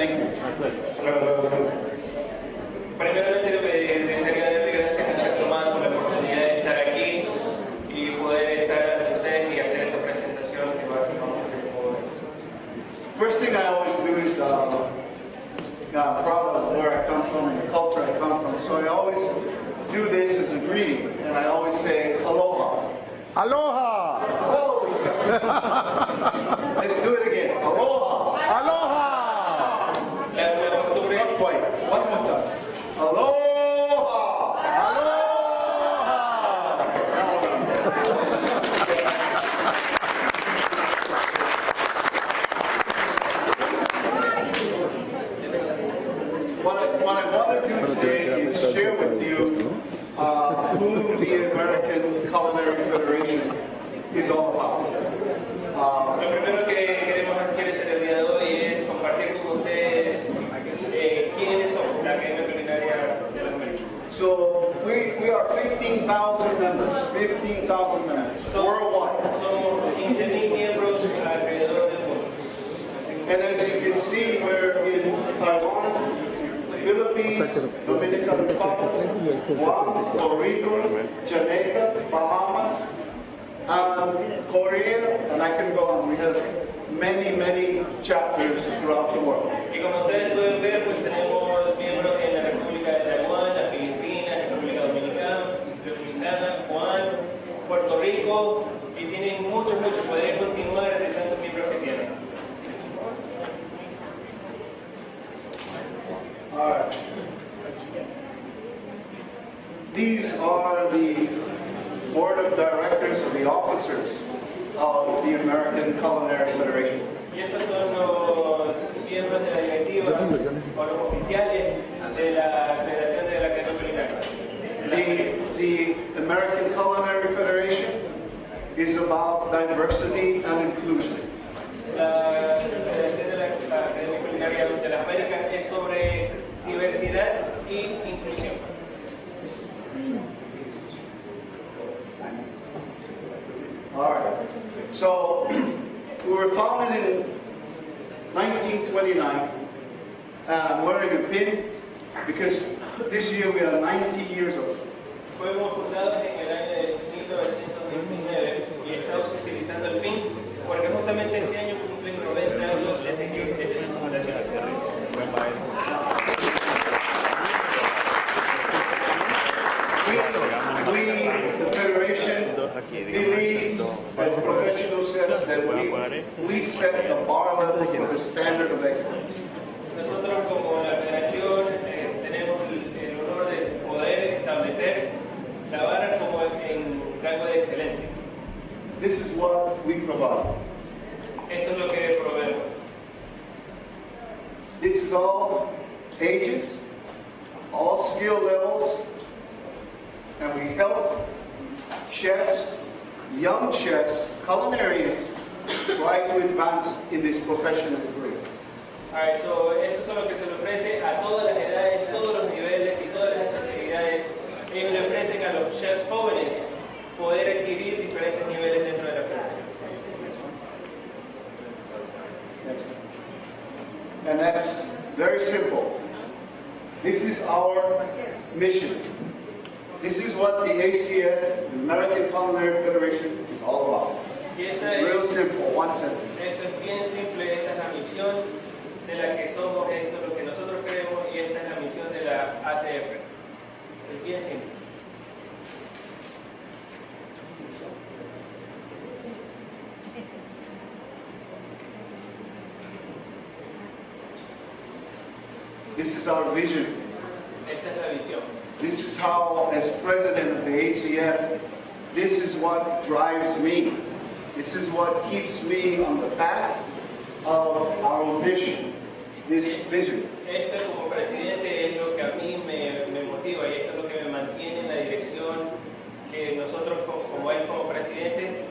Thank you. Primeramente desearía darle gracias a Dr. Tomás por la oportunidad de estar aquí y poder estar ante ustedes y hacer esa presentación que vamos a hacer como hoy. First thing I always do is I'm proud of where I come from and the culture I come from. So I always do this as a greeting, and I always say aloha. Aloha! Always. Let's do it again. Aloha. Aloha! La costumbre Not quite. One more time. Aloha. What I want to do today is share with you who the American Culinary Federation is all about. Lo primero que queremos hacer el día de hoy es compartir con ustedes quiénes son la Academia Culinaria de las Américas. So we are 15,000 members, 15,000 members worldwide. Somos 15,000 miembros alrededor del mundo. And as you can see, we're in Taiwan, Philippines, Dominican Republic, Guam, Puerto Rico, Jamaica, Bahamas, Korea, and I can go on. We have many, many chapters throughout the world. Y como ustedes pueden ver, pues tenemos miembros en la República de Taiwán, las Filipinas, República Dominicana, Guam, Puerto Rico, y tienen muchos, podrían continuar de tantos miembros que tienen. All right. These are the board of directors or the officers of the American Culinary Federation. Y estos son los miembros de la directiva o los oficiales de la Federación de la Academia Culinaria. The American Culinary Federation is about diversity and inclusion. La Federación de la Academia Culinaria de las Américas es sobre diversidad y inclusión. All right. So we were founded in 1929, and I'm wearing a pin because this year we are 90 years old. Fuimos fundados en el año de 1919 y estamos utilizando el pin porque justamente este año cumplen 90 años desde su fundación. The Federation believes, as professional chefs, that we set the bar level for the standard of excellence. Nosotros como la Federación tenemos el honor de poder establecer la vara como en rango de excelencia. This is what we provide. Esto es lo que proveemos. This is all ages, all skill levels, and we help chefs, young chefs, culinarians, try to advance in this professional career. Alright, so eso es lo que se le ofrece a todas las edades, todos los niveles y todas las especialidades. Ellos le ofrecen a los chefs jóvenes poder adquirir diferentes niveles dentro de la federación. And that's very simple. This is our mission. This is what the ACF, the American Culinary Federation, is all about. Real simple, one sentence. Esto es bien simple, esta es la misión de la que somos, esto es lo que nosotros creemos y esta es la misión de la ACF. Es bien simple. This is our vision. Esta es la visión. This is how, as president of the ACF, this is what drives me. This is what keeps me on the path of our mission, this vision. Esto como presidente es lo que a mí me motiva y esto es lo que me mantiene en la dirección que nosotros como él como presidente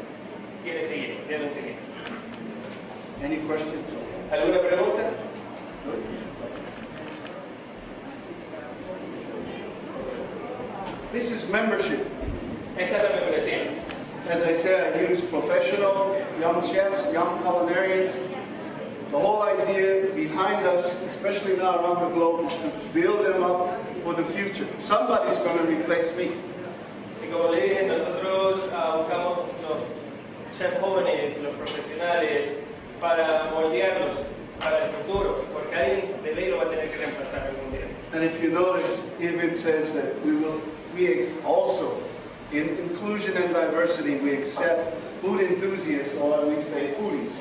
quiere seguir, deben seguir. Any questions? ¿Alguna pregunta? This is membership. Esta es la membresía. As I said, I use professional, young chefs, young culinarians, The whole idea behind us, especially now around the globe, is to build them up for the future. Somebody's going to replace me. Y como le dije, nosotros buscamos los chefs jóvenes, los profesionales, para moldearlos para el futuro, porque alguien de ley lo va a tener que reemplazar algún día. And if you notice, even says that we also, in inclusion and diversity, we accept food enthusiasts, or we say foodies.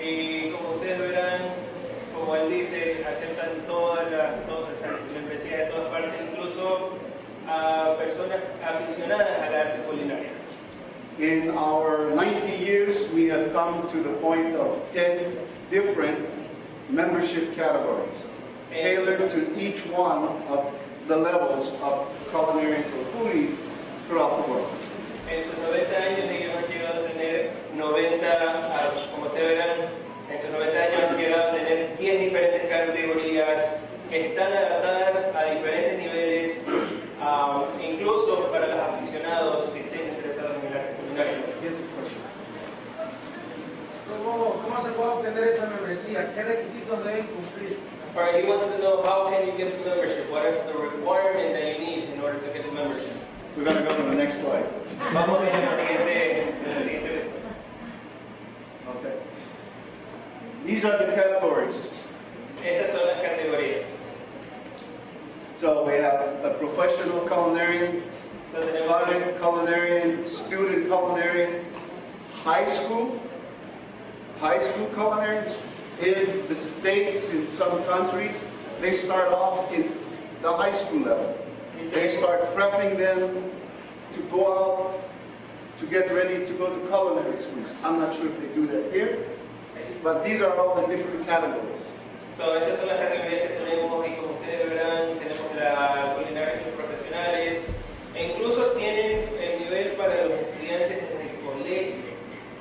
Y como ustedes verán, como él dice, aceptan todas las membresías de todas partes, incluso a personas aficionadas al arte culinario. In our 90 years, we have come to the point of 10 different membership categories, tailored to each one of the levels of culinary for foodies throughout the world. En sus 90 años ellos han llegado a tener 90, como ustedes verán, en sus 90 años han llegado a tener 10 diferentes categorías que están adaptadas a diferentes niveles, incluso para los aficionados que estén interesados en el arte culinario. Here's a question. ¿Cómo se puede obtener esa membresía? ¿Qué requisitos deben cumplir? Alright, he wants to know how can you get the membership? What is the requirement that you need in order to get the membership? We're going to go to the next slide. Vamos a ver en la siguiente. Okay. These are the categories. Estas son las categorías. So we have a professional culinarian, So, tenemos culinarian, student culinarian, high school culinarians. In the States, in some countries, they start off in the high school level. They start prepping them to go out, to get ready to go to culinary schools. I'm not sure if they do that here, but these are all the different categories. So, estas son las categorías que tenemos y como ustedes verán, tenemos la culinaria de los profesionales e incluso tienen el nivel para los estudiantes desde el colegio.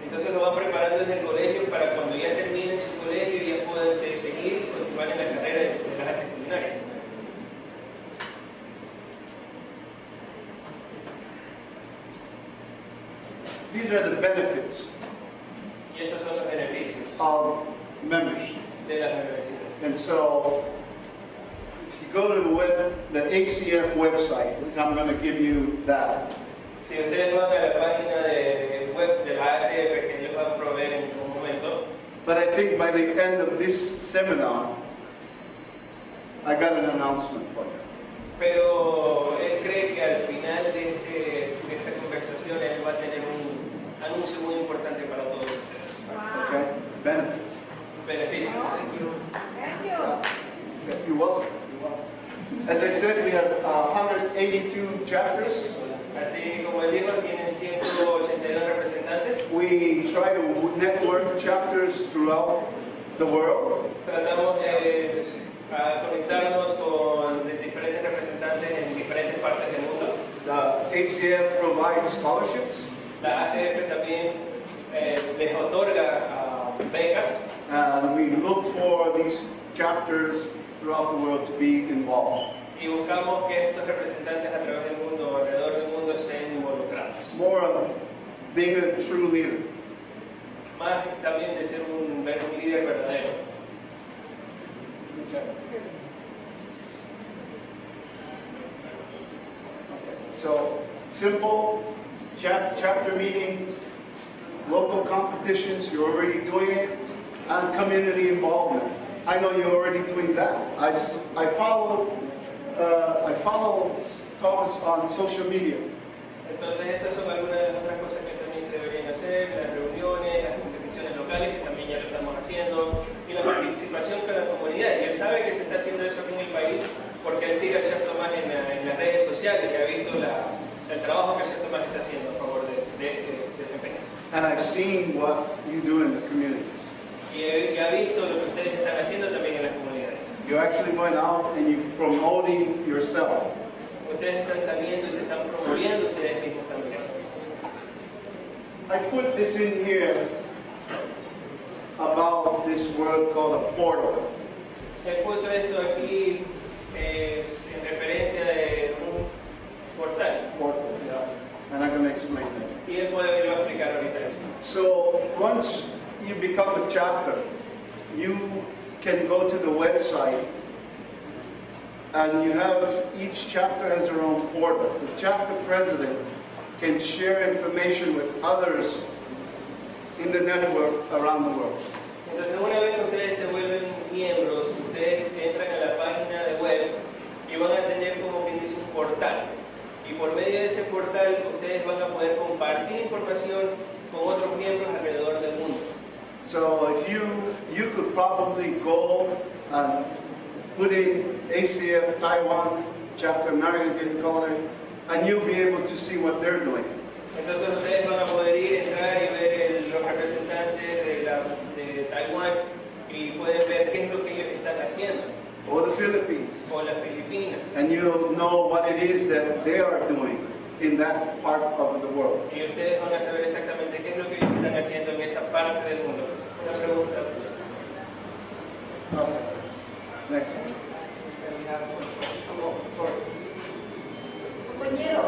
Entonces lo van preparando desde el colegio para cuando ya terminen su colegio ya puedan seguir y continuar en la carrera de las artes culinarias. These are the benefits Y estos son los beneficios of membership. de las membresías. And so, if you go to the ACF website, which I'm going to give you that, Si ustedes van a la página de web de la ACF que les van a proveer en un momento, but I think by the end of this seminar, I got an announcement for you. pero él cree que al final de esta conversación él va a tener un anuncio muy importante para todos ustedes. Okay? Benefits. Beneficios. Okay, you're welcome. You're welcome. As I said, we have 182 chapters. Así como él dijo, tienen 182 representantes. We try to network chapters throughout the world. Tratamos de conectarnos con diferentes representantes en diferentes partes del mundo. The ACF provides scholarships. La ACF también les otorga becas. And we look for these chapters throughout the world to be involved. Y buscamos que estos representantes a través del mundo, alrededor del mundo, estén involucrados. More of being a true leader. Más también de ser un líder verdadero. So, simple chapter meetings, local competitions, you're already doing it, and community involvement. I know you're already doing that. I follow Thomas on social media. Entonces estas son algunas de las otras cosas que también se deberían hacer, las reuniones, las competiciones locales, que también ya lo estamos haciendo, y la participación con la comunidad. Y él sabe que se está haciendo eso aquí en el país porque él sigue al chef Tomás en las redes sociales y ha visto el trabajo que el chef Tomás está haciendo a favor de este desempeño. And I've seen what you do in the communities. Y ha visto lo que ustedes están haciendo también en las comunidades. You're actually going out and you're promoting yourself. Ustedes están saliendo y se están promoviendo ustedes mismos también. I put this in here about this word called a portal. Él puso esto aquí en referencia de un portal. Portal, yeah. And I'm going to explain that. Y él puede venir a explicar ahorita eso. So once you become a chapter, you can go to the website and you have, each chapter has their own portal. The chapter president can share information with others in the network around the world. Entonces, una vez que ustedes se vuelven miembros, ustedes entran a la página de web y van a tener como quien dice un portal. Y por medio de ese portal, ustedes van a poder compartir información con otros miembros alrededor del mundo. So if you could probably go and put in ACF Taiwan chapter American Culinary, and you'll be able to see what they're doing. Entonces ustedes van a poder ir, entrar y ver los representantes de Taiwán y pueden ver qué es lo que ellos están haciendo. Or the Philippines. O las Filipinas. And you'll know what it is that they are doing in that part of the world. Y ustedes van a saber exactamente qué es lo que ellos están haciendo en esa parte del mundo. Una pregunta. Okay. Next one. Sorry. Compañero,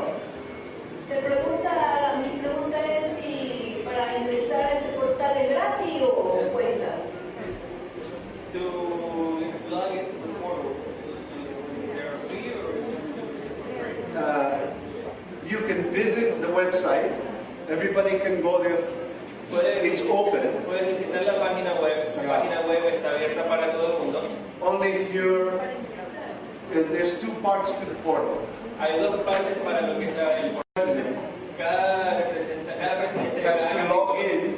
mi pregunta es si para ingresar a este portal es gratis o cuesta. To log into the portal, is there a fee or You can visit the website. Everybody can go there. It's open. Puedes visitar la página web. La página web está abierta para todo el mundo. Only if you're. There's two parts to the portal. Hay dos partes para lo que está el portal. Cada presidente Has to log in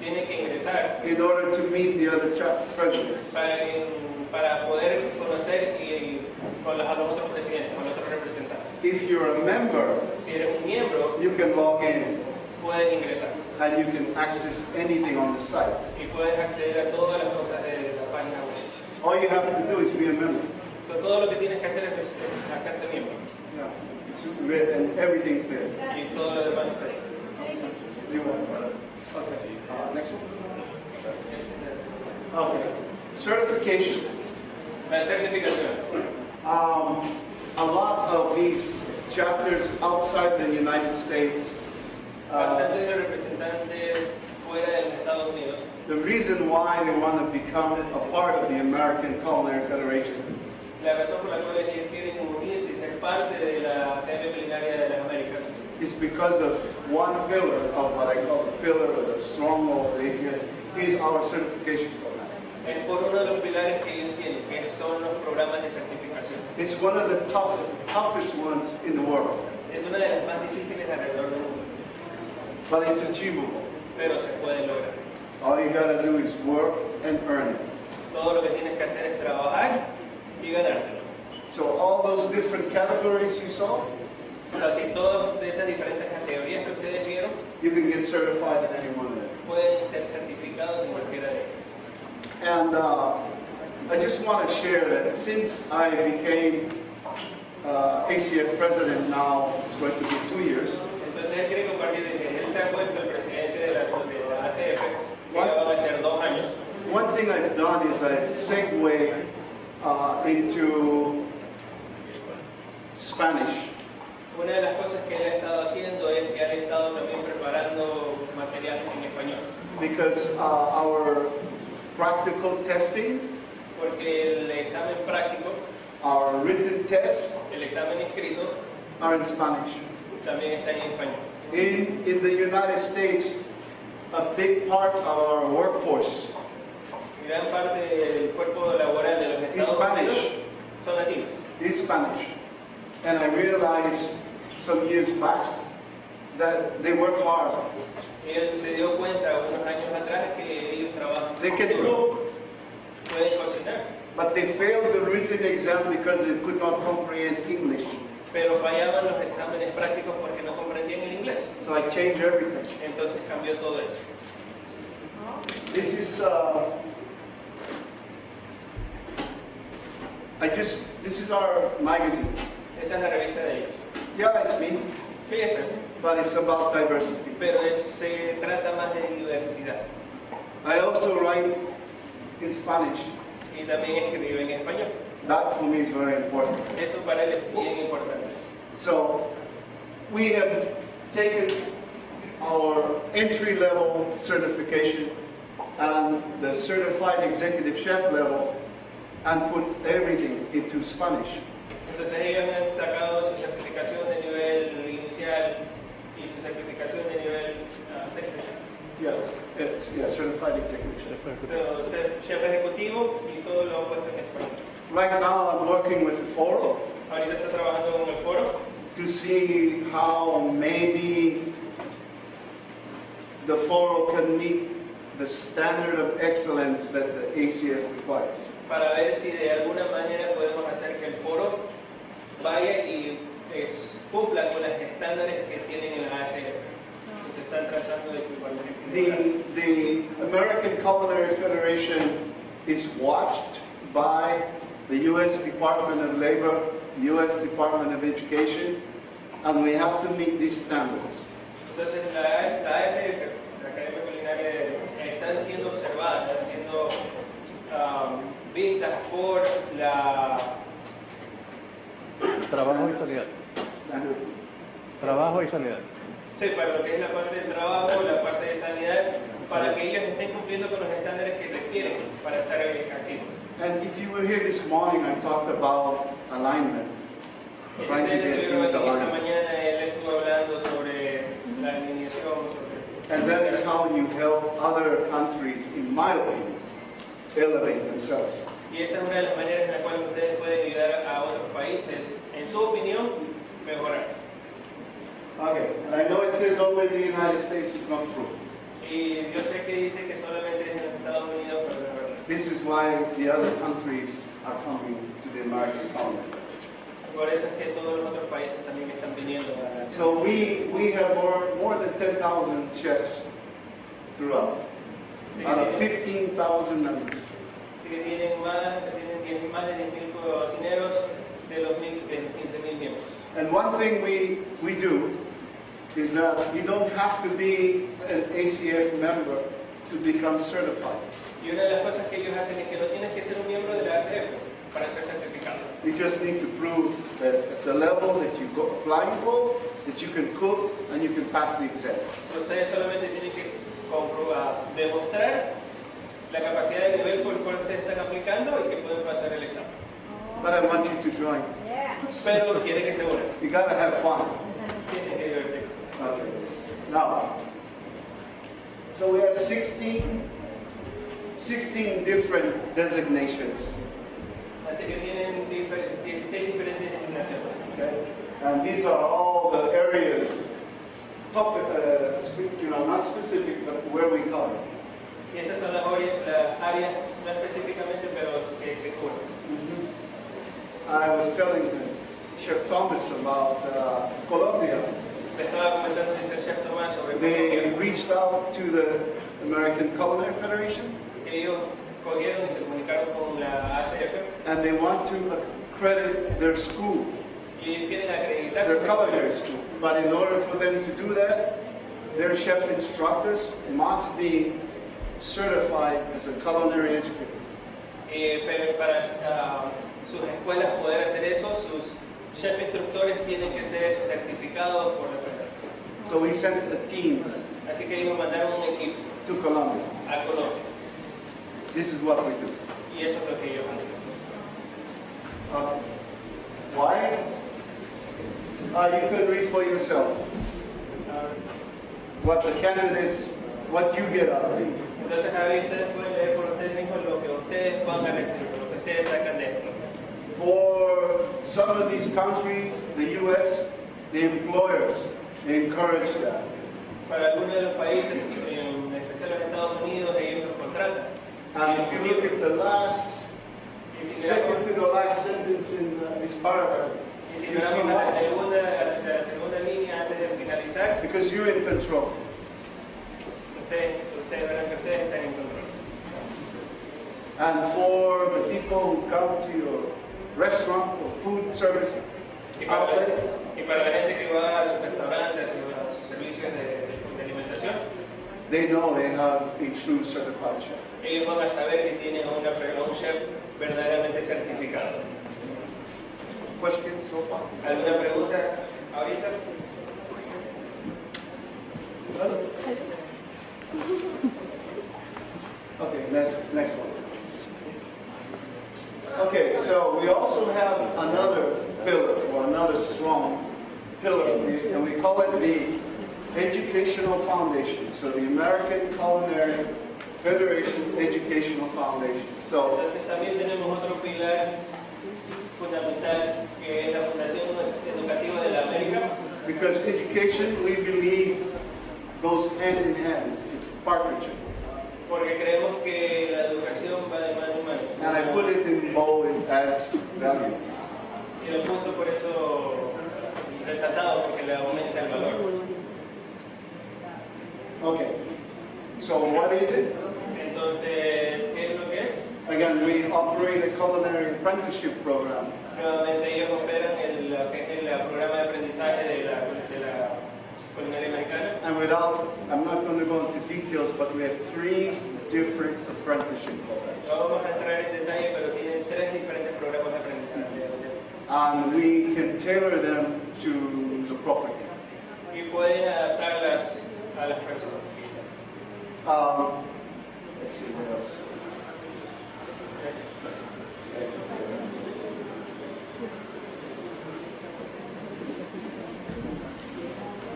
tiene que ingresar in order to meet the other chapter presidents. para poder conocer con los otros presidentes, con los otros representantes. If you're a member, Si eres un miembro, you can log in puedes ingresar and you can access anything on the site. y puedes acceder a todas las cosas de la página web. All you have to do is be a member. So, todo lo que tienes que hacer es hacerte miembro It's read and everything's there. y todo lo demás está ahí. You want Okay. Next one. Okay. Certification. Las certificaciones. A lot of these chapters outside the United States, Bastantes de representantes fuera de los Estados Unidos. the reason why they want to become a part of the American Culinary Federation La razón por la cual ellos quieren unirse y ser parte de la Academia Culinaria de las Américas is because of one pillar of what I call the pillar or the stronghold of Asia is our certification program. es por uno de los pilares que ellos tienen, que son los programas de certificación. It's one of the toughest ones in the world, Es una de las más difíciles alrededor del mundo, but it's achievable. pero se puede lograr. All you gotta do is work and earn it. Todo lo que tienes que hacer es trabajar y ganártelo. So all those different categories you saw, O sea, si todas de esas diferentes categorías que ustedes vieron you can get certified in any one of them. pueden ser certificados en cualquiera de ellas. And I just want to share that since I became ACF president now, it's going to be 2 years, Entonces él quiere compartir de que él se ha vuelto el presidente de la ACF, que ya van a ser 2 años. one thing I've done is I've segued into Spanish. Una de las cosas que él ha estado haciendo es que ha estado también preparando material en español, Because our practical testing, porque el examen práctico, our written tests el examen escrito, are in Spanish. también está en español. In the United States, a big part of our workforce Gran parte del cuerpo laboral de los is Estados Unidos Spanish. son nativos. is Spanish. And I realized some years back that they work hard. Él se dio cuenta unos años atrás que ellos trabajan They can duro, cook, pueden cocinar, but they failed the written exam because they could not comprehend English. pero fallaban los exámenes prácticos porque no comprendían el inglés. So I changed everything. Entonces cambió todo eso. This is our magazine. Esa es la revista de ellos. Yeah, it's me, Sí, eso. but it's about diversity. Pero se trata más de diversidad. I also write in Spanish. Y también escribe en español. That for me is very important. Eso para él es bien importante. So we have taken our entry-level certification and the certified executive chef level and put everything into Spanish. Entonces ellos han sacado su certificación de nivel inicial y su certificación de nivel executive. Yeah, certified executive chef. Pero ser chef ejecutivo y todo lo han puesto en español. Right now I'm working with the forum Ahorita está trabajando con el foro to see how maybe the forum can meet the standard of excellence that the ACF requires. para ver si de alguna manera podemos hacer que el foro vaya y cumpla con los estándares que tienen en la ACF. Se están tratando de cumplir. The American Culinary Federation is watched by the U.S. Department of Labor, U.S. Department of Education, and we have to meet these standards. Entonces la ACF, la Academia Culinaria, están siendo observadas, están siendo vistas por la... Trabajo y sanidad. Standard. Trabajo y sanidad. Sí, para lo que es la parte del trabajo, la parte de sanidad, para que ellos estén cumpliendo con los estándares que requieren para estar activos. And if you were here this morning, I talked about alignment, Y si trying to ustedes get estuvieron things aquí esta aligned. mañana, él estuvo hablando sobre la alineación, sobre... And that is how you help other countries, in my opinion, elevate themselves. Y esa es una de las maneras en las cuales ustedes pueden ayudar a otros países, en su opinión, mejorar. Okay, and I know it says only the United States is not true. Y yo sé que dice que solamente es en los Estados Unidos, pero no es verdad. This is why the other countries are coming to the American Parliament. Por eso es que todos los otros países también están viniendo a la... So we have more than 10,000 chefs throughout, out of 15,000 members. Así que tienen más de 10.000 cocineros de los 15.000 miembros. And one thing we do is that you don't have to be an ACF member to become certified. Y una de las cosas que ellos hacen es que no tienes que ser un miembro de la ACF para ser certificado. You just need to prove that at the level that you go applying for, that you can cook and you can pass the exam. Ustedes solamente tienen que comprobar, demostrar la capacidad de nivel por el cual ustedes están aplicando y que pueden pasar el examen. But I want you to join. Yeah. Pero quieren que se unan, You gotta have fun. tienen que divertirse. Okay. Now, so we have 16 different designations. Así que tienen 16 diferentes designaciones. Okay? And these are all the areas, not specific, but where we cover. Y estas son las áreas, no específicamente, pero que cubren. I was telling Chef Thomas about Colombia. Le estaba comentando de ser chef Tomás sobre They Colombia, reached out to the American Culinary Federation, que ellos cogieron y se comunicaron con la ACF and they want to accredit their school, y ellos quieren acreditar their su culinary escuela. school. But in order for them to do that, their chef instructors must be certified as a culinary educator. Pero para sus escuelas poder hacer eso, sus chef instructores tienen que ser certificados por la federación. So we sent a team Así que ellos mandaron un equipo to Colombia. a Colombia This is what we do. y eso es lo que ellos hacen. Why? You can read for yourself what the candidates, what you get out of it. Entonces ahí ustedes pueden leer por ustedes mismos lo que ustedes van a recibir, lo que ustedes sacan de esto. For some of these countries, the U.S., the employers encourage that. Para algunos de los países, en especial los Estados Unidos, ellos los contratan. And if you look at the last, Y si second to the last sentence in this paragraph, Y si you see miramos la why? segunda línea antes de finalizar, Because you're in control. ustedes verán que ustedes están en control. And for the people who come to your restaurant or food service Y para, outlet, y para la gente que va a sus restaurantes, a sus servicios de alimentación, they know they have a true certified chef. ellos van a saber que tienen a un chef verdaderamente certificado. Questions so far? ¿Alguna pregunta ahorita? next one. Okay, so we also have another pillar, or another strong pillar, and we call it the Educational Foundation. So the American Culinary Federation Educational Foundation. So Entonces también tenemos otro pilar fundamental que es la Fundación Educativa de la América, because education, we believe, goes hand in hand. It's a partnership. porque creemos que la educación va de mano en mano. And I put it in bold, it adds value. Y lo puso por eso resaltado, porque le aumenta el valor. Okay, so what is it? Entonces, ¿qué es lo que es? Again, we operate a culinary apprenticeship program. Nuevamente ellos operan lo que es el programa de aprendizaje de la culinaria americana. And I'm not going to go into details, but we have 3 different apprenticeship programs. No vamos a entrar en detalle, pero tienen 3 diferentes programas de aprendizaje. And we can tailor them to the property. Y pueden adaptarlas a las personas. Let's see what else.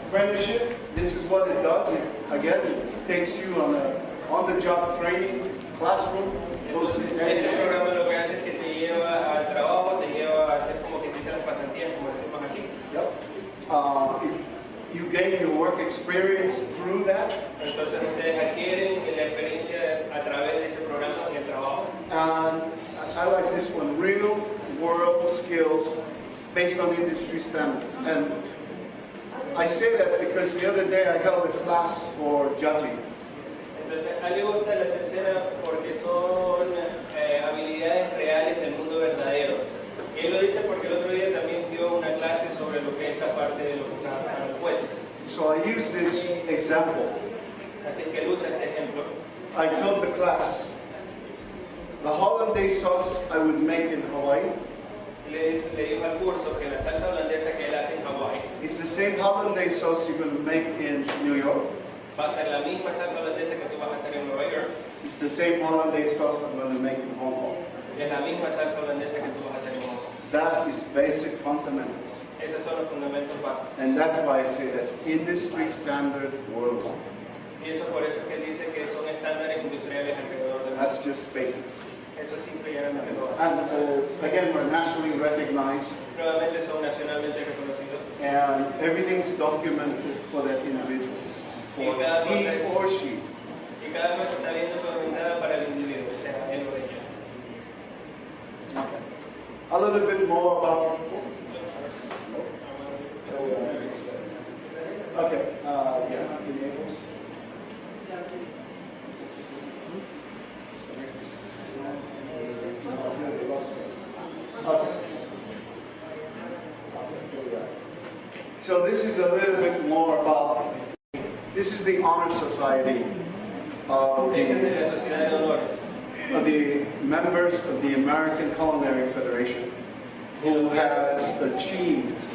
Apprenticeship, this is what it does. It takes you on the job training, classroom, goes to Este programa lo que hace es que te lleva al trabajo, te lleva a hacer como que te dicen las pasantías, como decimos aquí. Yep. You gain your work experience through that. Entonces ustedes adquieren la experiencia a través de ese programa en el trabajo. And I like this one, real world skills based on industry standards. And I say that because the other day I held a class for judging. Entonces, a mí me gusta la tercera porque son habilidades reales del mundo verdadero. Y él lo dice porque el otro día también dio una clase sobre lo que es la parte de los jueces. So I use this example. Así que él usa este ejemplo. I told the class, the hollandaise sauce I would make in Hawaii Le dijo al curso que la salsa holandesa que él hace en Hawái is the same hollandaise sauce you're going to make in New York. va a ser la misma salsa holandesa que tú vas a hacer en Nueva York. It's the same hollandaise sauce I'm going to make in Hong Kong. Es la misma salsa holandesa que tú vas a hacer en Hong Kong. That is basic fundamentals. Esos son los fundamentos básicos. And that's why I say that's industry standard worldwide. Y eso por eso es que él dice que son estándares industriales alrededor del mundo. That's just basics. Eso simple y llanamente lo hace. And again, we're nationally recognized, Nuevamente son nacionalmente reconocidos. and everything's documented for that individual, for he or she. Y cada cosa está bien documentada para el individuo, o sea, él o ella. Okay. A little bit more about. Okay. Yeah. Enables. Okay. So this is a little bit more about. This is the honor society of Esa es de the, la Sociedad de Honores. of the members of the American Culinary Federation, who has achieved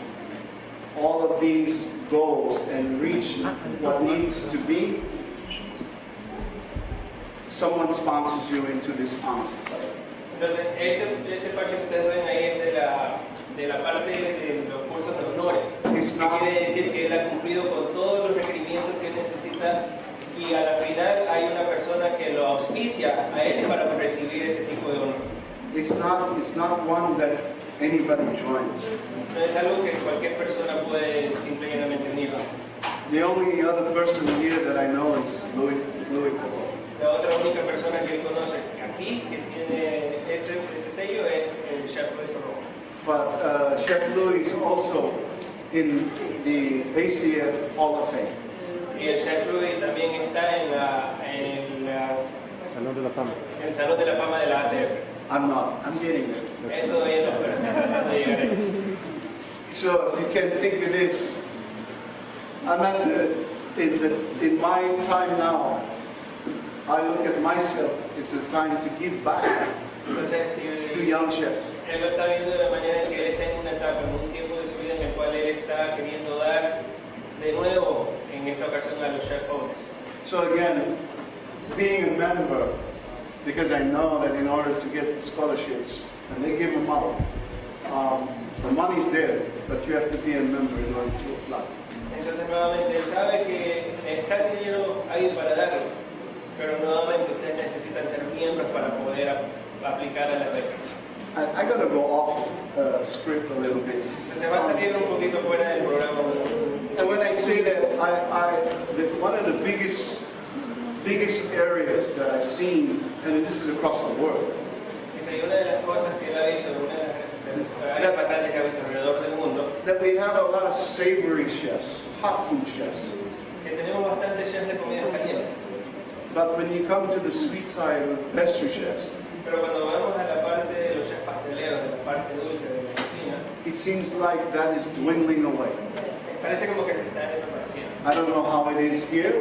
all of these goals and reached what needs to be. Someone sponsors you into this honor society. Entonces, ese parche que ustedes ven ahí es de la parte de los cursos de honores. It's Que not, quiere decir que él ha cumplido con todos los requerimientos que él necesita y a la final hay una persona que lo auspicia a él para recibir ese tipo de honor. it's not one that anybody joins. No es algo que cualquier persona puede simplemente unirse. The only other person here that I know is Louis Foucault. La otra única persona que él conoce aquí que tiene ese sello es el chef de Roma. But Chef Louis is also in the ACF Hall of Fame. Y el chef Louis también está en Salón de la Fama. el Salón de la Fama de la ACF. I'm not. I'm getting there. Él todavía no, pero está tratando de llegar ahí. So if you can think of this, I'm at in my time now. I look at myself. It's a time to give back Entonces, to si young chefs. él lo está viendo de la manera en que él está en una etapa, en un tiempo de su vida en el cual él está queriendo dar de nuevo, en esta ocasión, a los chefs jóvenes. So again, being a member because I know that in order to get scholarships, and they give them out, the money's there, but you have to be a member in order to apply. Entonces nuevamente él sabe que está el dinero ahí para darlo, pero nuevamente ustedes necesitan ser miembros para poder aplicar a las becas. I gotta go off script a little bit. Entonces va a salir un poquito fuera del programa. And when I say that, that one of the biggest areas that I've seen, and this is across the world, Dice, y una de las cosas que él ha visto, una de las áreas bastantes que ha visto alrededor del mundo, that we have a lot of savory chefs, hot food chefs. que tenemos bastantes chefs de comidas calientes. But when you come to the sweet side of pastry chefs, Pero cuando vamos a la parte de los chefs pasteleros, de la parte dulce de la cocina, it seems like that is dwindling away. parece como que se está desapareciendo. I don't know how it is here,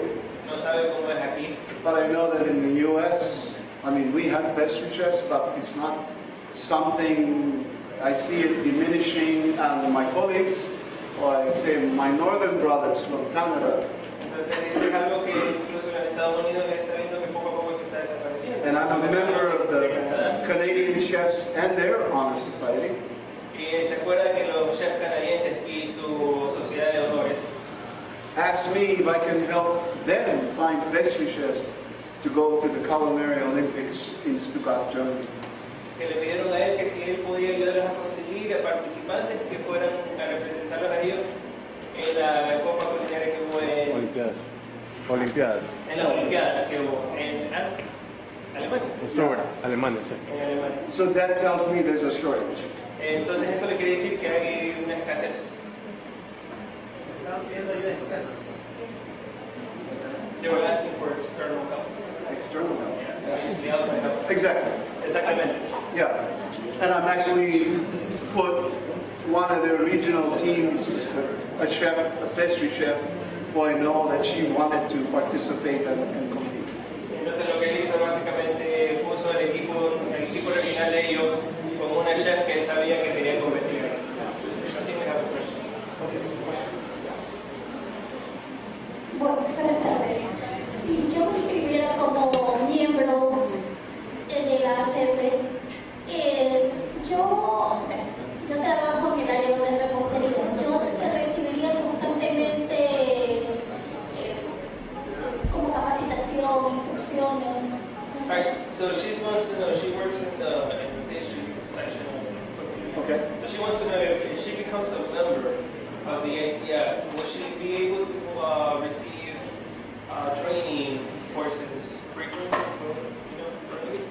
No sabe cómo es aquí, but I know that in the U.S., I mean, we have pastry chefs, but it's not something, I see it diminishing, and my colleagues, or I say my northern brothers from Canada, entonces dice es algo que incluso en los Estados Unidos está viendo que poco a poco se está desapareciendo. and I'm a member of de the Canadá. Canadian Chefs and their honor society, Y se acuerda que los chefs canadienses y su sociedad de honores asked me if I can help them find pastry chefs to go to the Culinary Olympics in Stuttgart, Germany. que le pidieron a él que si él podía ayudarlos a conseguir a participantes que fueran a representarlos a ellos en la Copa Culinaria que hubo Olimpiadas. en la Olimpiada que hubo en Alemania. Alemania, sí. En Alemania. So that tells me there's a shortage. Entonces eso le quiere decir que hay una escasez. Estaban pidiendo ayuda externa. They were asking for external help. External help. Yeah, the outside help. Exactly. Exactamente. Yeah. And I'm actually put one of their regional teams, a chef, a pastry chef, who I know that she wanted to participate and compete. Entonces lo que él hizo básicamente puso el equipo regional de ellos como una chef que él sabía que quería competir. I think we have a question. Bueno, buenas tardes. Si yo me inscribiera como miembro de la ACP, yo trabajo en el área de repostería. Yo recibiría constantemente como capacitación, instrucciones. Alright, so she wants to know, she works in the pastry section of cooking. Okay. So she wants to know if she becomes a member of the ACF, will she be able to receive training courses frequently? You know, frequently?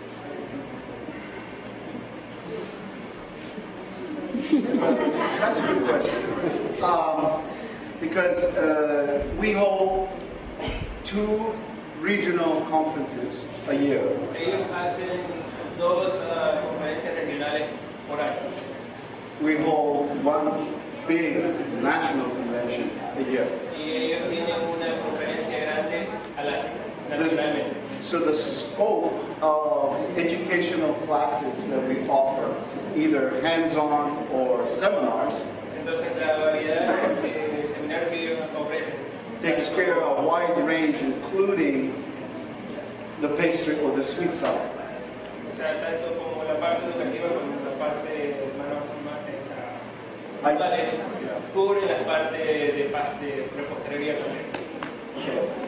That's a good question. Because we hold 2 regional conferences a year. Ellos hacen 2 conferencias regionales por año. We hold 1 big national convention a year. Y ellos tienen una conferencia grande al año, nacionalmente. So the scope of educational classes that we offer, either hands-on or seminars, Entonces la variedad de seminarios que ellos ofrecen takes care of a wide range, including the pastry or the sweet side. O sea, tanto como la parte educativa como la parte de cubre la parte de repostería también.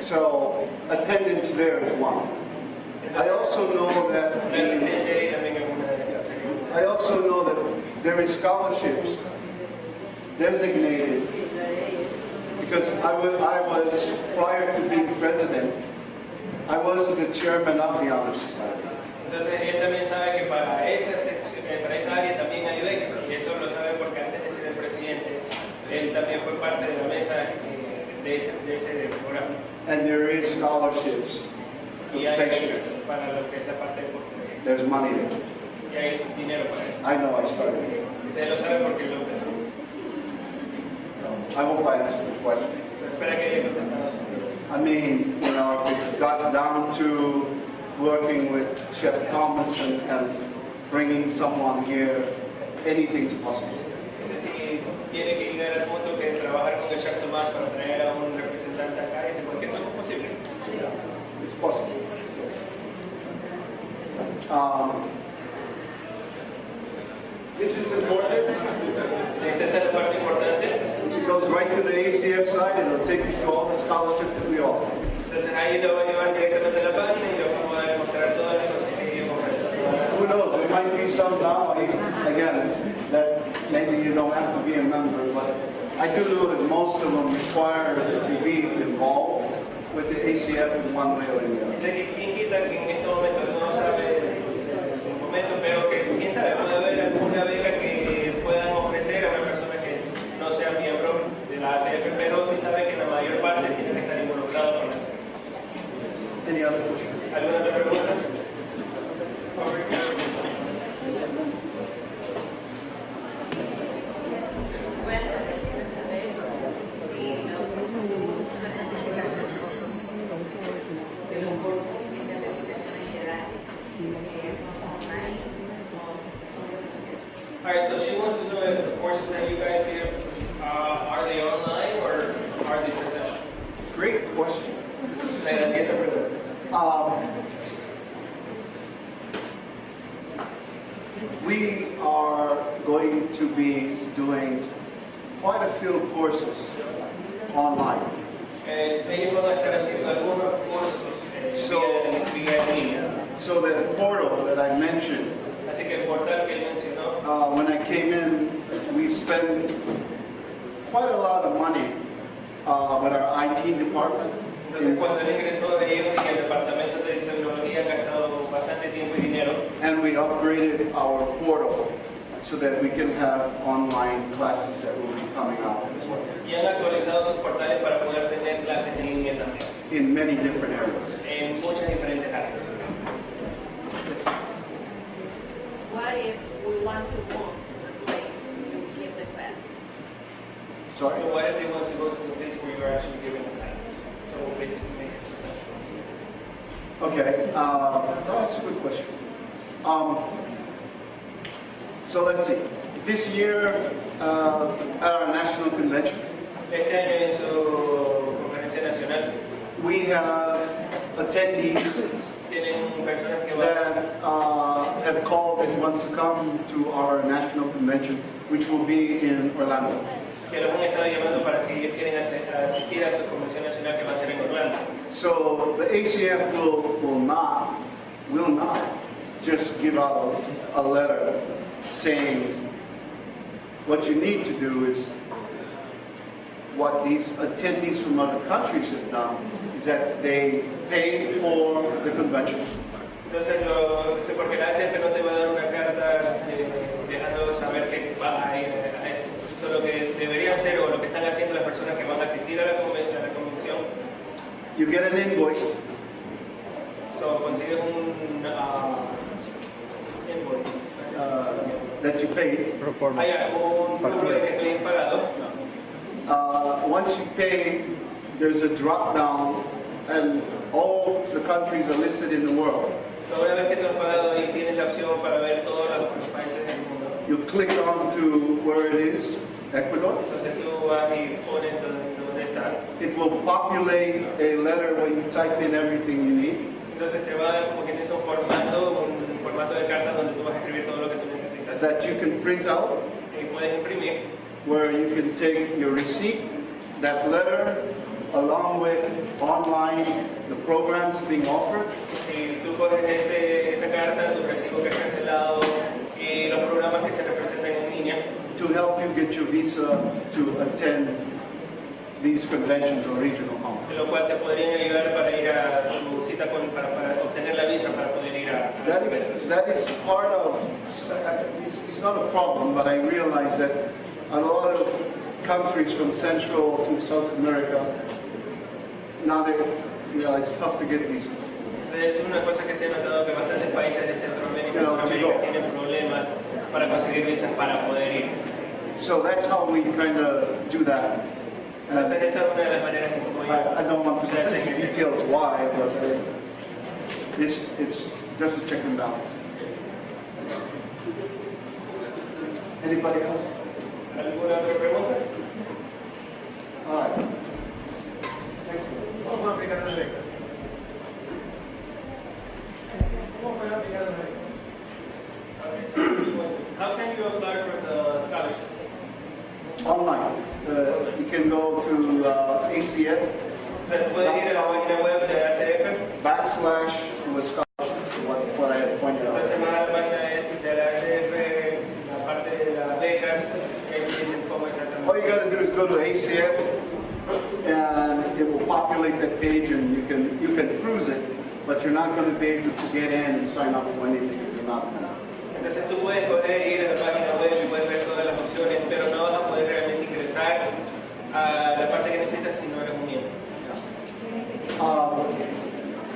So attendance there is one. I also know that La asistencia ahí también es una de ellas. I also know that there is scholarships designated because I was prior to being president, I was the chairman of the Honor Society. Entonces él también sabe que para esa área también hay becas y eso lo sabe porque antes de ser el presidente él también fue parte de la mesa de ese programa. And there is scholarships for Y hay pastry. becas para lo que es la parte de repostería. There's money there. Y hay dinero para eso. I know I started. Y se lo sabe porque lo empezó. I hope I answered the question. Espera que haya contestado su I mean, you know, if it got down to working with Chef Thomas and bringing someone here, anything's possible. Dice si tiene que llegar al punto que trabajar con el chef Tomás para traer a un representante acá, dice cualquier cosa es posible. It's possible. Yes. This is important. Esa es la parte importante. It goes right to the ACF site and it'll take you to all the scholarships that we offer. Entonces ahí lo va a llevar directamente a la página y le vamos a demostrar todas las cosas que ofrecemos. Who knows, there might be some now, again, that maybe you don't have to be a member, but I do know that most of them require that you be involved with the ACF in one way or the other. Dice que quien quita que en este momento no sabe un momento, pero que quién sabe, puede haber alguna beca que puedan ofrecer a una persona que no sea miembro de la ACF, pero sí sabe que la mayor parte tiene que estar involucrado con la ACF. Any other questions? ¿Alguna otra pregunta? Alright, so she wants to know if the courses that you guys give, are they online or are they presencial? Great question. Esa pregunta. We are going to be doing quite a few courses online. Ellos van a estar haciendo algunos cursos vía en línea. So that portal that I mentioned, Así que el portal que él mencionó, when I came in, we spent quite a lot of money with our IT department. entonces cuando él ingresó ellos y el departamento de tecnología han gastado bastante tiempo y dinero And we upgraded our portal so that we can have online classes that will be coming out as well y han actualizado sus portales para poder tener clases en línea también, in many different areas. en muchas diferentes áreas. What if we want to move to the place you give the class? Sorry? So what if they want to go to the place where you're actually giving the classes? So basically make it presencial. Okay, that's a good question. So let's see. This year, at our national convention, Este año en su conferencia nacional we have attendees tienen personas que van that have called and want to come to our national convention, which will be in Orlando. que los han estado llamando para que ellos quieren asistir a su convención nacional que va a ser en Orlando. So the ACF will not just give out a letter saying what you need to do is what these attendees from other countries have done is that they pay for the convention. Entonces, porque la ACF no te va a dar una carta dejando saber que vas a ir a eso. So, lo que deberían hacer o lo que están haciendo las personas que van a asistir a la convención, You get an invoice, so, consigues un invoice. that you paid. Pro forma. Un número de que estoy pagado. Once you pay, there's a drop down, and all the countries are listed in the world. So, una vez que tú has pagado y tienes la opción para ver todos los países del mundo. You click on to where it is, Ecuador. Entonces tú vas y pones dónde está. It will populate a letter where you type in everything you need. Entonces te va a dar como que tienes un formato de carta donde tú vas a escribir todo lo que tú necesitas. That you can print out, Y puedes imprimir, where you can take your receipt, that letter, along with online the programs being offered, y tú coges esa carta, tu recibo que es cancelado y los programas que se representan en línea to help you get your visa to attend these conventions or regional de conferences. lo cual te podrían ayudar para ir a tu cita para obtener la visa para poder ir a That is part of, it's not a problem, but I realize that a lot of countries from Central to South America, now it's tough to get visas. Es una cosa que se ha notado que bastantes países de Centroamérica y Pero, Sudamérica tienen problemas para conseguir visas para poder ir. So that's how we kind of do that. Entonces esa es una de las maneras en cómo I don't want to go se hace into ese- details why, but it's just a check and balances. Anybody else? ¿Alguna otra pregunta? All right. Excellent. Vamos a aplicar las reglas. ¿Cómo pueden aplicar los becas? How can you apply for the scholarships? Online. You can go to ACF Se puede ir a la página web de ACF. / scholarships, what I had pointed out. Entonces, más la página es de la ACF, la parte de las becas, que dicen cómo exactamente. All you got to do is go to ACF, and it will populate that page, and you can cruise it, but you're not going to be able to get in and sign up for anything if you're not a member. Entonces tú puedes poder ir a la página web y puedes ver todas las opciones, pero no vas a poder realmente ingresar a la parte que necesitas si no eres un miembro.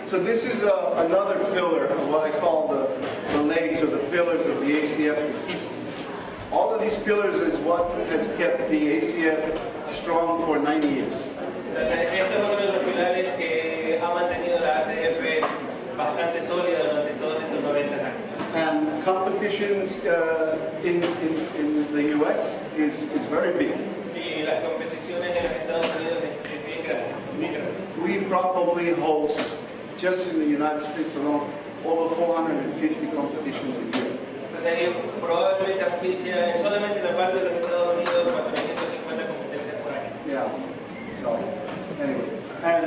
So this is another pillar of what I call the legs or the pillars of the ACF. It keeps, all of these pillars is what has kept the ACF strong for 90 years. Entonces este es uno de los pilares que ha mantenido la ACF bastante sólida durante todos estos 90 años. And competitions in the U.S. is very big. Y las competiciones en los Estados Unidos es bien grandes, son bien grandes. We probably host, just in the United States alone, over 450 competitions a year. Entonces ellos probablemente auspician solamente en la parte de los Estados Unidos 450 competencias por año. Yeah. So anyway, and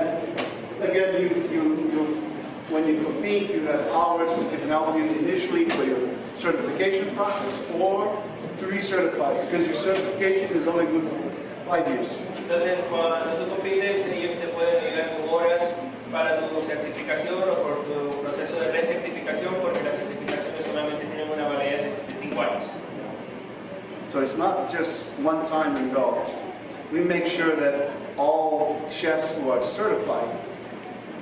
again, when you compete, you have hours. We can help you initially for your certification process or to recertify, because your certification is only good for 5 years. Entonces cuando tú compites, ellos te pueden ayudar con horas para tu certificación o por tu proceso de recertificación, porque las certificaciones solamente tienen una validez de 5 años. So it's not just one time and go. We make sure that all chefs who are certified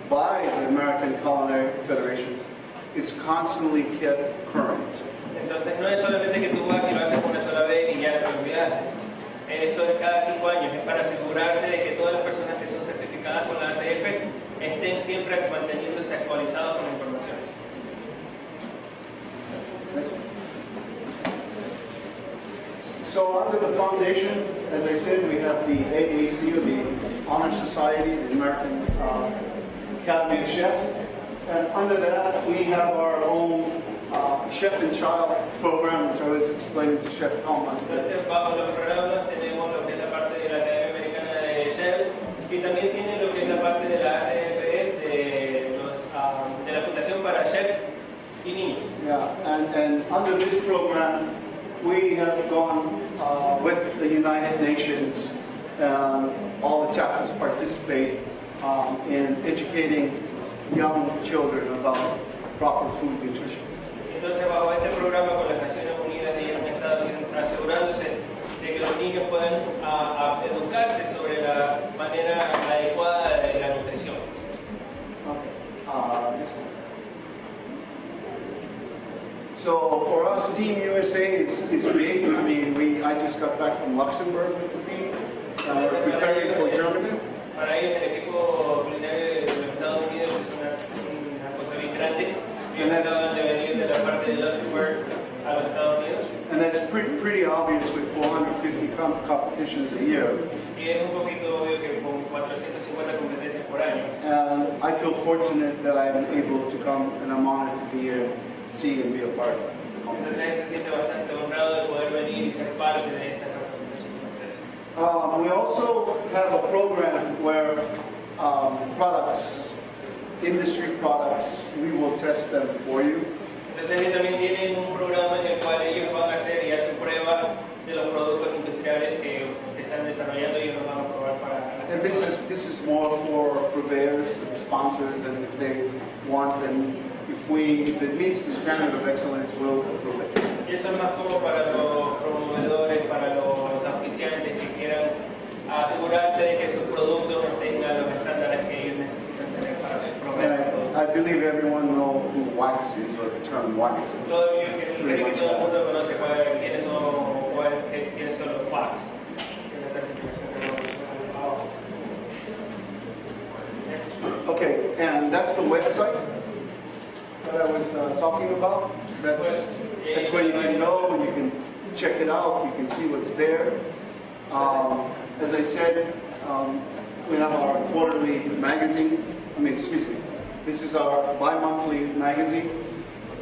by the American Culinary Federation is constantly kept current. Entonces no es solamente que tú vas y lo haces una sola vez y ya te olvidaste. Eso es cada 5 años, es para asegurarse de que todas las personas que son certificadas con la ACF estén siempre manteniéndose actualizados con informaciones. Next one. So under the foundation, as I said, we have the AAC, or the Honor Society, the American Academy of Chefs. And under that, we have our own Chef and Child program, which I was explaining to Chef Thomas. Entonces, bajo los programas tenemos lo que es la parte de la Academia Americana de Chefs y también tiene lo que es la parte de la ACF, de la Fundación para Chefs y Niños. Yeah, and under this program, we have gone with the United Nations. All the chapters participate in educating young children about proper food nutrition. Entonces, bajo este programa con las Naciones Unidas, ellos han estado asegurándose de que los niños puedan educarse sobre la manera adecuada de la nutrición. Okay. Next one. So for us, Team USA is big. I mean, I just got back from Luxembourg with the team. We're preparing for Germany. Para ellos, el equipo culinario de los Estados Unidos es una cosa bien grande. Ellos acaban de venir de la parte de Luxembourg a los Estados Unidos. And that's pretty obvious with 450 competitions a year. Y es un poquito obvio que con 450 competencias por año. And I feel fortunate that I'm able to come, and I'm honored to be here, see and be a part of it. Entonces él se siente bastante honrado de poder venir y ser parte de esta capacitación con ustedes. We also have a program where products, industry products, we will test them for you. Entonces ellos también tienen un programa en el cual ellos van a hacer y hacen pruebas de los productos industriales que están desarrollando y ellos los van a probar para las And personas. this is more for purveyors and sponsors, and if they want, then if it meets the standard of excellence, we'll approve it. Y eso es más como para los proveedores, para los auspiciantes que quieran asegurarse de que sus productos tengan los estándares que ellos necesitan tener para proveer el producto. I believe everyone knows who wax is, or the term wax is. Todo el mundo, todo el mundo conoce quiénes son los WACs. Okay, and that's the website that I was talking about. That's where you can go and you can check it out. You can see what's there. As I said, we have our quarterly magazine. Excuse me. This is our bi-monthly magazine.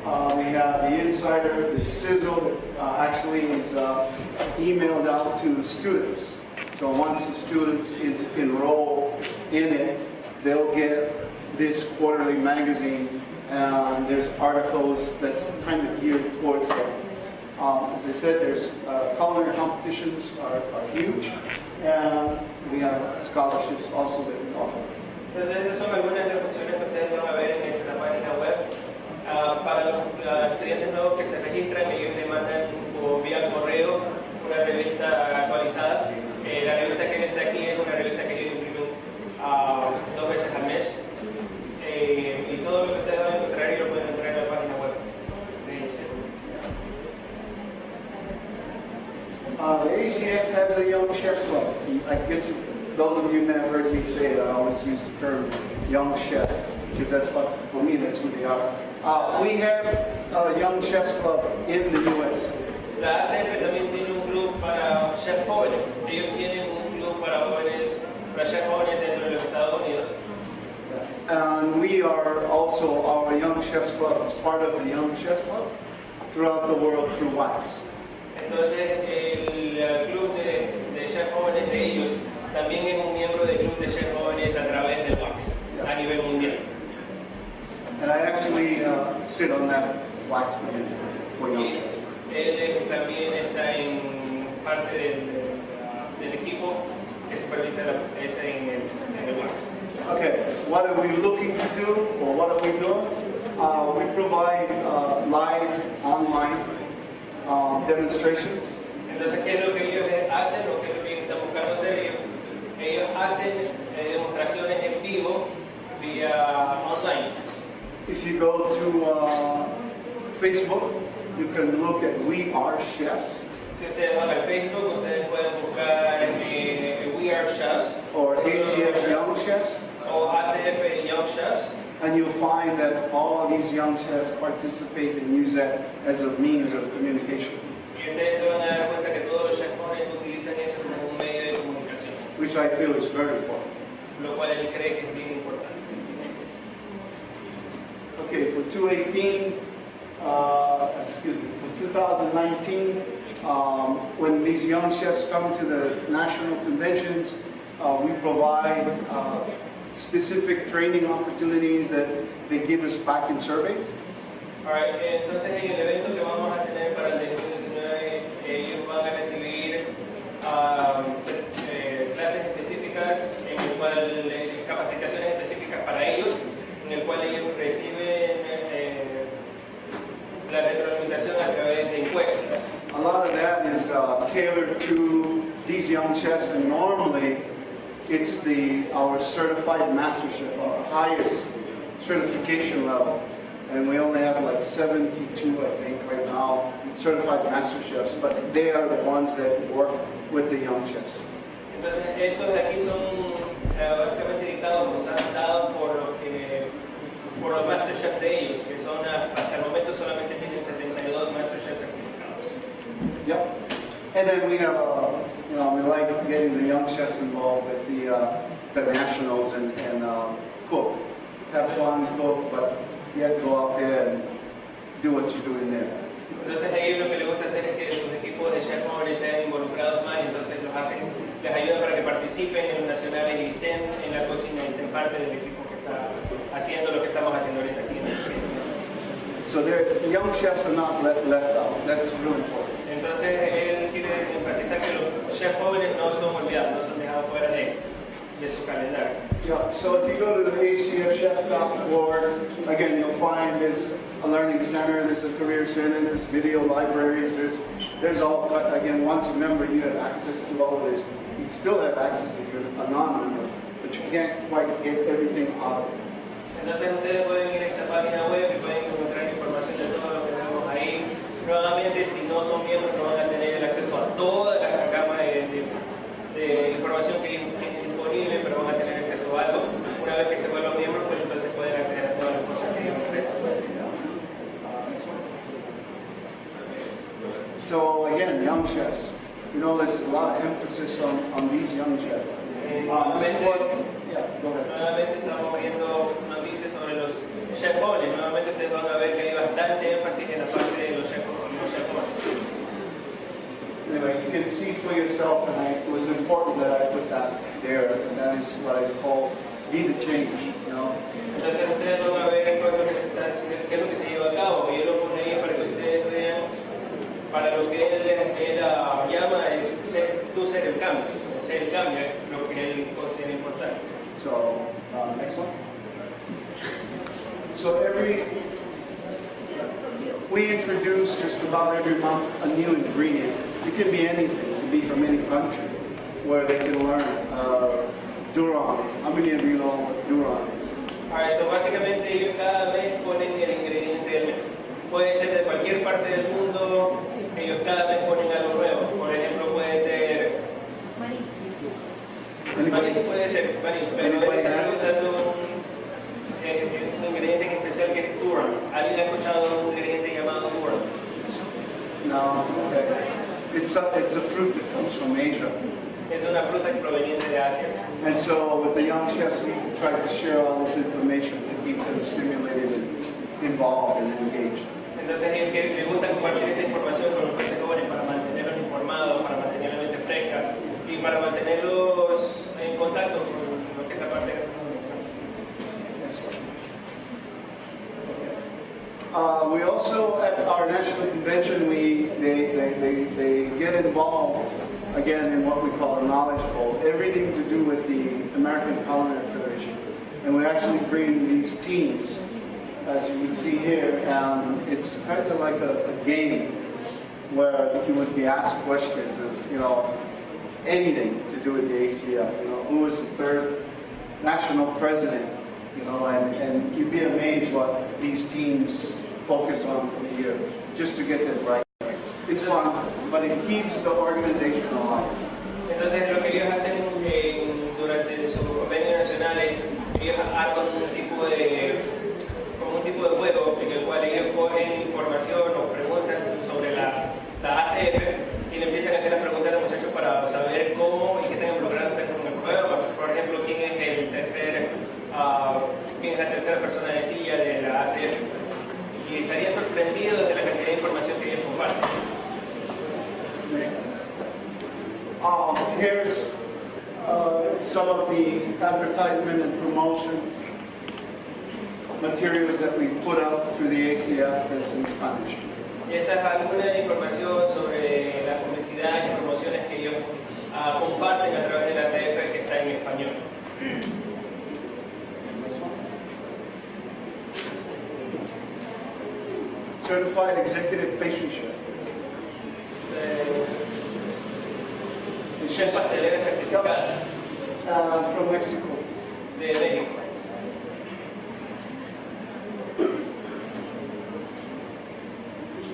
We have the Insider, the Sizzle, that actually is emailed out to students. So once the student is enrolled in it, they'll get this quarterly magazine, and there's articles that's kind of geared towards them. As I said, there's culinary competitions are huge, and we have scholarships also that we offer. Entonces, esas son algunas de las funciones que ustedes van a ver en esta página web. Para los estudiantes nuevos que se registran, ellos le mandan por vía correo una revista actualizada. La revista que está aquí es una revista que ellos imprimen 2 veces al mes. Y todo lo que ustedes van a encontrar y lo pueden encontrar en la página web. The ACF has a Young Chefs Club. I guess those of you may have heard me say it. I always use the term Young Chef, because that's what, for me, that's who they are. We have a Young Chefs Club in the U.S. La ACF también tiene un club para chefs jóvenes. Ellos tienen un club para chefs jóvenes dentro de los Estados Unidos. And we are also, our Young Chefs Club is part of the Young Chefs Club throughout the world through WAX. Entonces, el club de chefs jóvenes de ellos también es un miembro del club de chefs jóvenes a través de WAX a nivel mundial. And I actually sit on that WAX committee for Young Y Chefs. él también está en parte del equipo que supervisa en el WAX. Okay, what are we looking to do, or what are we doing? We provide live, online demonstrations. Entonces, ¿qué es lo que ellos hacen o qué es lo que ellos están buscando hacer? Ellos hacen demostraciones en vivo vía online. If you go to Facebook, you can look at We Are Chefs, Si ustedes van al Facebook, ustedes pueden buscar We Are Chefs or ACF Young Chefs, o ACF Young Chefs, and you'll find that all these young chefs participate and use that as a means of communication, y ustedes se van a dar cuenta que todos los chefs jóvenes utilizan eso como un medio de comunicación, which I feel is very important. lo cual él cree que es bien importante. Okay, for 2018, for 2019, when these young chefs come to the national conventions, we provide specific training opportunities that they give us back in surveys. Alright, entonces en el evento que vamos a tener para el 2019, ellos van a recibir clases específicas, en el cual, capacitaciones específicas para ellos, en el cual ellos reciben la retroalimentación a través de encuestas. A lot of that is tailored to these young chefs, and normally it's our certified master chef, our highest certification level. And we only have like 72, I think, right now, certified master chefs, but they are the ones that work with the young chefs. Entonces, estos de aquí son básicamente dictados por los master chefs de ellos, que son hasta el momento solamente tienen 72 master chefs certificados. Yep. And then we have, we like getting the young chefs involved with the nationals and cook. Have fun, cook, but yet go out there and do what you're doing there. Entonces, a ellos lo que les gusta hacer es que sus equipos de chefs jóvenes sean involucrados más, entonces les ayudan para que participen en los nacionales y estén en la cocina y estén parte del equipo que está haciendo lo que estamos haciendo ahorita aquí en el cine. So the young chefs are not left out. That's really important. Entonces, él quiere enfatizar que los chefs jóvenes no son olvidados, no son dejados fuera de su calendario. Yeah, so if you go to the acfchefs.org, again, you'll find there's a learning center, there's a career center, there's video libraries, there's all, again, once a member, you have access to all of this. You still have access if you're a non-member, but you can't quite get everything out of it. Entonces, ustedes pueden ir a esta página web y pueden encontrar información de todo lo que tenemos ahí. Nuevamente, si no son miembros, no van a tener el acceso a toda la gama de información que tienen disponible, pero van a tener acceso a algo. Una vez que se vuelvan miembros, pues entonces pueden acceder a todas las cosas que ellos ofrecen. So again, young chefs. There's a lot of emphasis on these young chefs. Nuevamente estamos viendo noticias sobre los chefs jóvenes. Nuevamente ustedes van a ver que hay bastante anyway, you can see for yourself, and it was important that I put that there, and that is what I call be the change, you know. Entonces ustedes van a ver qué es lo que se lleva a cabo. Y yo lo pone ahí para que ustedes vean, para lo que él llama es tú ser el cambio. Ser el cambio es lo que él considera importante. So, next one. So we introduce just about every month a new ingredient. It can be anything. It can be from any country where they can learn. Duron. How many of you know what Duron is? So básicamente ellos cada mes ponen el ingrediente del mes. Puede ser de cualquier parte del mundo, ellos cada mes ponen algo nuevo. Por ejemplo, puede ser maní, puede ser maní, pero él está preguntando un ingrediente en especial que es Duron. ¿Alguien ha escuchado un ingrediente llamado Duron? No, okay. It's a fruit that comes from Asia. Es una fruta proveniente de Asia. And so with the young chefs, we try to share all this information to keep them stimulated and involved and engaged. Entonces le gusta compartir esta información con los jóvenes para mantenerlos informados, para mantener la mente fresca y para mantenerlos en contacto con lo que esta parte we also, at our national convention, they get involved, again, in what we call a knowledge bowl, everything to do with the American Culinary Federation. And we actually bring these teams, as you can see here, and it's kind of like a game where you would be asked questions of, you know, anything to do with the ACF. You know, who was the third national president? You know, and you'd be amazed what these teams focus on for the year, just to get them right. It's fun, but it keeps the organization alive. Entonces lo que ellos hacen durante sus convenios nacionales, ellos arman un tipo de juego en el cual ellos cogen información o preguntas sobre la ACF y le empiezan a hacer las preguntas a los muchachos para saber cómo y qué están involucrados con el programa. Por ejemplo, quién es la tercera persona de silla de la ACF. Y estaría sorprendido de la cantidad de información que ellos comparten. Here's some of the advertisement and promotion materials that we put out through the ACF that's in Spanish. Y esta es alguna información sobre la publicidad y promociones que ellos comparten a través de la ACF que está en español. Certified Executive Pastry Chef. Chef pastelera certificada from Mexico. de México.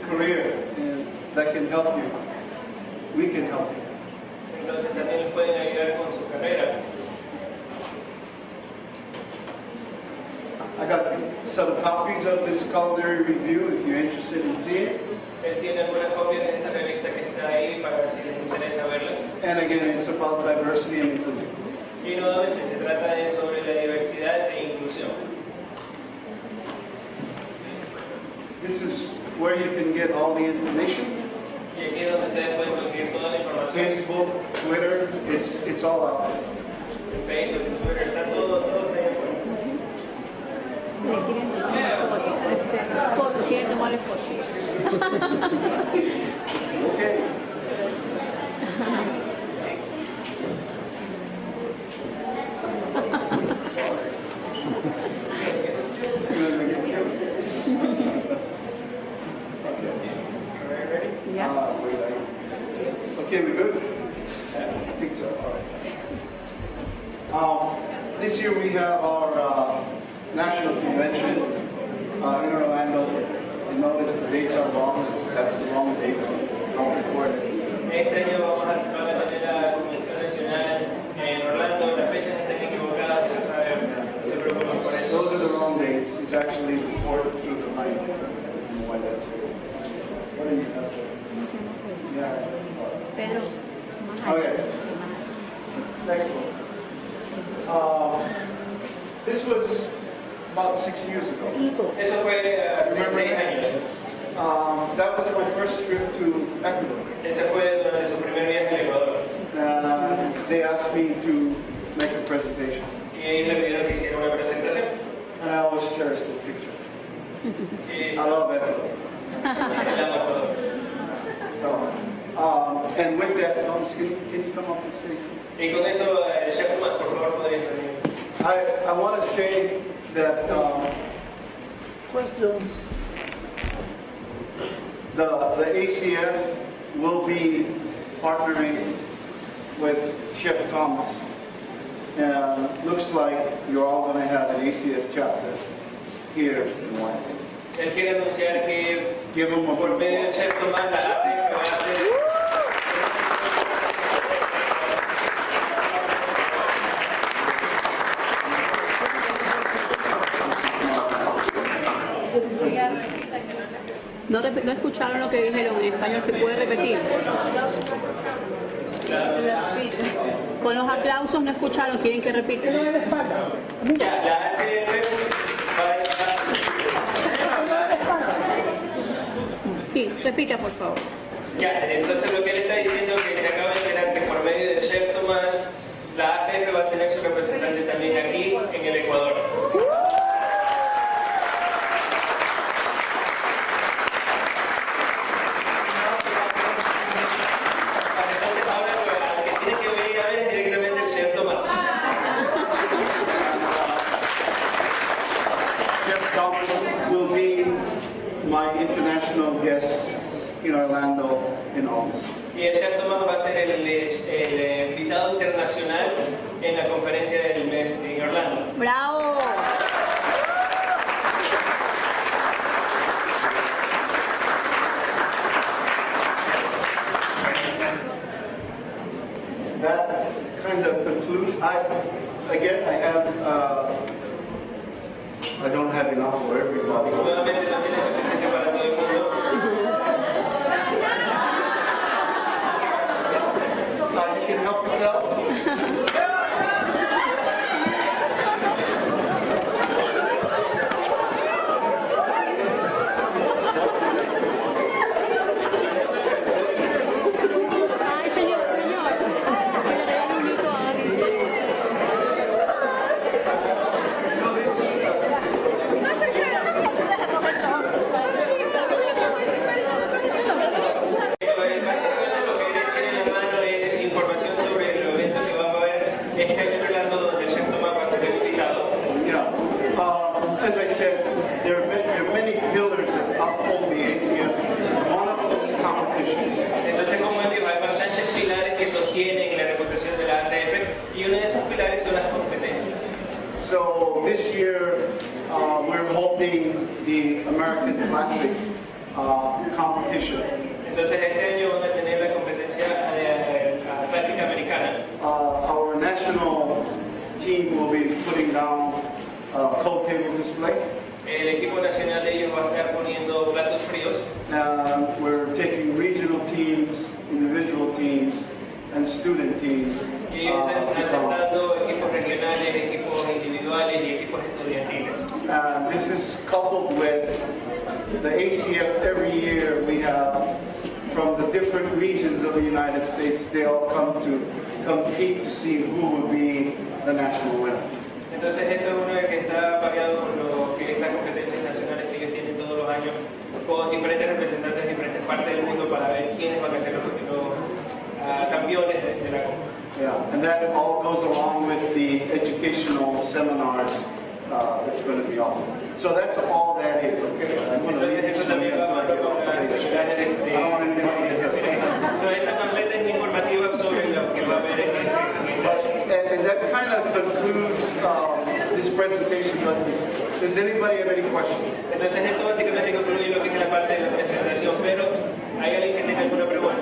Career, and that can help you. We can help you. Entonces también les pueden ayudar con su carrera. I got some copies of this culinary review if you're interested in seeing it. Él tiene algunas copias de esta revista que está ahí para si les interesa verlas. And again, it's about diversity and inclusion. Y nuevamente se trata de sobre la diversidad e inclusión. This is where you can get all the information. Y aquí es donde ustedes pueden conseguir toda la información. Facebook, Twitter, it's all out there. En Facebook, en Twitter, está todo está ahí afuera. Foto, quieren tomarle fotos. Okay. Yeah. Okay, we good? I think so. All right. This year we have our national convention in Orlando. You notice the dates are wrong. That's the wrong dates. Don't record it. Este año vamos a tener la Convención Nacional en Orlando. Las fechas están equivocadas, pero saben, no se preocupen por eso. Those are the wrong dates. It's actually the 4th through the 9th. I don't know why that's there. What do you have there? Yeah. Pedro. Okay. Next one. This was about 6 years ago. Eso fue hace Remember 6 that? años. That was my first trip to Ecuador. Ese fue uno de sus presentation. Y ahí le pidieron que hiciera una presentación. And I always cherish the picture. Y I love Ecuador. el Ecuador. So, and with that, Thomas, can you come up and stage, please? Y con eso, Chef Tomás, por favor, podrías venir. I want to say that questions. The ACF will be partnering with Chef Thomas. Looks like you're all going to have an ACF chapter here in Guayaquil. Él quiere anunciar que Give him a por medio del Chef Tomás la ACF va a hacer No escucharon lo que dijeron en español, ¿se puede repetir? Con los aplausos no escucharon, quieren que repita. la ACF Sí, repita por favor. Ya, entonces lo que él está diciendo es que se acaba de enterar que por medio del Chef Tomás la ACF va a tener su representante también aquí en el Ecuador. Entonces ahora lo que tiene que venir a ver es directamente el Chef Tomás. Chef Thomas will be my international guest in Orlando in August. Y el Chef Tomás va a ser el invitado internacional en la conferencia del mes en Orlando. ¡Bravo! That kind of concludes. I don't have enough for everybody. Nuevamente no tiene suficiente para todo el mundo. You can help yourself. Ay, señor, que le regale un grito a alguien. No, this, Básicamente lo que él tiene en la mano es información sobre el evento que va a haber en Orlando, donde el Chef Tomás va a ser el invitado. as I said, there are many pillars that uphold the ACF. One of them is competitions. Entonces, como él dijo, hay bastantes pilares que sostienen la reputación de la ACF y uno de esos pilares son las competencias. So this year, we're holding the American Classic competition. Entonces, este año van a tener la competencia clásica americana. Our national team will be putting down a cold table display. El equipo nacional de ellos va a estar poniendo platos fríos. We're taking regional teams, individual teams, and student teams. Y ellos están to come. aceptando equipos regionales, equipos individuales y equipos estudiantiles. This is coupled with the ACF. Every year we have from the different regions of the United States, they all come to compete to see who will be the national winner. Entonces eso es uno que está variado con lo que estas competencias nacionales que ellos tienen todos los años con diferentes representantes de diferentes partes del mundo para ver quiénes van a ser los campeones de la Copa. Yeah, and that all goes along with the educational seminars that's going to be offered. So that's all that is, okay? I'm going to leave Entonces this eso one también va until I get off a stage. I don't want anybody to get hurt. So esa completa es informativa sobre lo que va a haber en ese And that kind of concludes this presentation, but does anybody have any questions? Entonces eso básicamente concluye lo que es la parte de la presentación, pero ¿hay alguien que tenga alguna pregunta?